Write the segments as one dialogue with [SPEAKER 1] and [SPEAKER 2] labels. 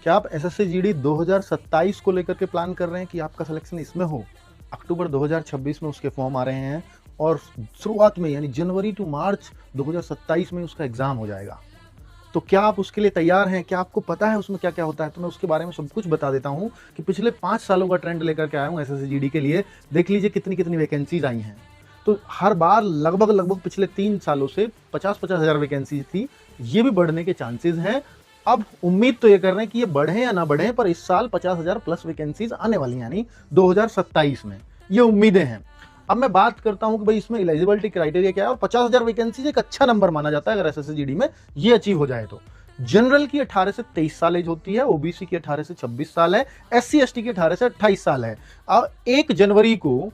[SPEAKER 1] क्या आप SSC GD 2027 को लेकर के प्लान कर रहे हैं कि आपका सिलेक्शन इसमें हो? अक्टूबर 2026 में उसके फॉर्म आ रहे हैं और शुरुआत में यानी जनवरी टू मार्च 2027 में उसका एग्जाम हो जाएगा। तो क्या आप उसके लिए तैयार हैं? क्या आपको पता है उसमें क्या-क्या होता है? तो मैं उसके बारे में सब कुछ बता देता हूँ कि पिछले 5 सालों का ट्रेंड लेकर के आया हूँ एसएससी जीडी के लिए। देख लीजिए कितनी-कितनी वैकेंसीज़ आई हैं। तो हर बार लगभग पिछले 3 सालों से 50-50 हज़ार वैकेंसी थी। ये भी बढ़ने के चांसेस हैं। अब उम्मीद तो ये कर रहे हैं कि ये बढ़े या ना बढ़े, पर इस साल 50,000 प्लस वैकेंसीज आने वाली हैं, यानी 2027 में। ये उम्मीदें हैं। अब मैं बात करता हूं कि भाई इसमें एलिजिबिलिटी क्राइटेरिया क्या है, और 50,000 वैकेंसीज एक अच्छा नंबर माना जाता है अगर एसएससी जीडी में ये अचीव हो जाए तो। जनरल की 18 से 23 साल एज होती है, ओबीसी की 18 से 26 साल है, एससी एसटी की 18 से 28 साल है। अब 1 जनवरी को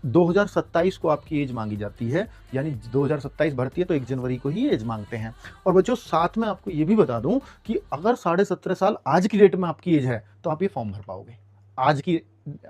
[SPEAKER 1] 2027 को आपकी एज मांगी जाती है, यानी 2027 भर्ती है तो 1 जनवरी को ही एज मांगते हैं। और बच्चों साथ में आपको ये भी बता दूं कि अगर 17.5 साल आज की डेट में आपकी एज है तो आप ये फॉर्म भर पाओगे। आज की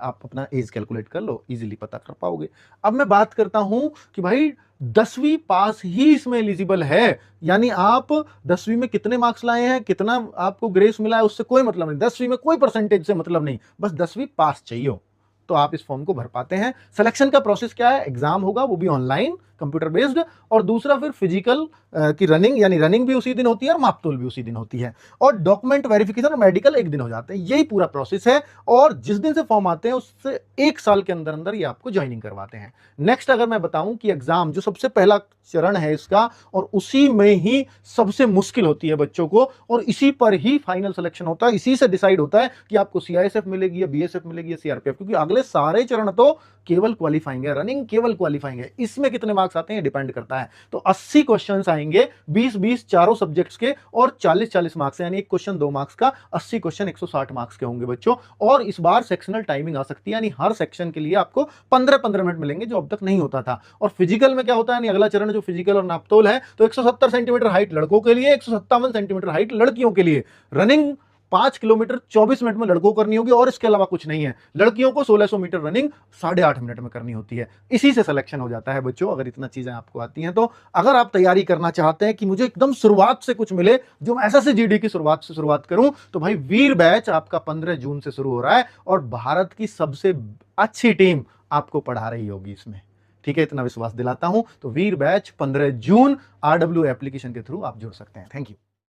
[SPEAKER 1] आप अपना एज कैलकुलेट कर लो, इजीली पता कर पाओगे। अब मैं बात करता हूं कि भाई 10वीं पास ही इसमें एलिजिबल है, यानी आप 10वीं में कितने मार्क्स लाए हैं, कितना आपको ग्रेस मिला है, उससे कोई मतलब नहीं। 10वीं में कोई परसेंटेज से मतलब नहीं, बस 10वीं पास चाहिए हो तो आप इस फॉर्म को भर पाते हैं। सिलेक्शन का प्रोसेस क्या है? एग्जाम होगा, वो भी ऑनलाइन कंप्यूटर बेस्ड, और दूसरा फिर फिजिकल की रनिंग, यानी रनिंग भी उसी दिन होती है और मापतोल भी उसी दिन होती है, और डॉक्यूमेंट वेरिफिकेशन और मेडिकल एक दिन हो जाते हैं। यही पूरा प्रोसेस है, और जिस दिन से फॉर्म आते हैं उससे 1 साल के अंदर अंदर ये आपको ज्वाइनिंग करवाते हैं। नेक्स्ट अगर मैं बताऊं कि एग्जाम जो सबसे पहला चरण है इसका, और उसी में ही सबसे मुश्किल होती है बच्चों को, और इसी पर ही फाइनल सिलेक्शन होता है, इसी से डिसाइड होता है कि आपको सीआईएसएफ मिलेगी या बीएसएफ मिलेगी या सीआरपीएफ, क्योंकि अगले सारे चरण तो केवल क्वालिफाइंग है, रनिंग केवल क्वालिफाइंग है। इसमें कितने मार्क्स आते हैं डिपेंड करता है। तो 80 क्वेश्चंस आएंगे, 20-20 चारों सब्जेक्ट्स के, और 40-40 मार्क्स, यानी एक क्वेश्चन 2 मार्क्स का, 80 क्वेश्चन 160 मार्क्स के होंगे बच्चों। और इस बार सेक्शनल टाइमिंग आ सकती है, यानी हर सेक्शन के लिए आपको 15-15 मिनट मिलेंगे, जो अब तक नहीं होता था। और फिजिकल में क्या होता है, अगला चरण जो फिजिकल और नापतोल है, तो 170 सेंटीमीटर हाइट लड़कों के लिए, 157 सेंटीमीटर हाइट लड़कियों के लिए। रनिंग 5 किलोमीटर 24 मिनट में लड़कों को करनी होगी, और इसके अलावा कुछ नहीं है। लड़कियों को 1600 मीटर रनिंग 8.5 मिनट में करनी होती है। इसी से सिलेक्शन हो जाता है बच्चों, अगर इतना चीजें आपको आती हैं तो। अगर आप तैयारी करना चाहते हैं कि मुझे एकदम शुरुआत से कुछ मिले, जो मैं एसएससी जीडी की शुरुआत करूं, तो भाई वीर बैच आपका 15 जून से शुरू हो रहा है, और भारत की सबसे अच्छी टीम आपको पढ़ा रही होगी इसमें। ठीक है, इतना विश्वास दिलाता हूं। तो वीर बैच 15 जून RW एप्लीकेशन के थ्रू आप जुड़ सकते हैं। Thank you.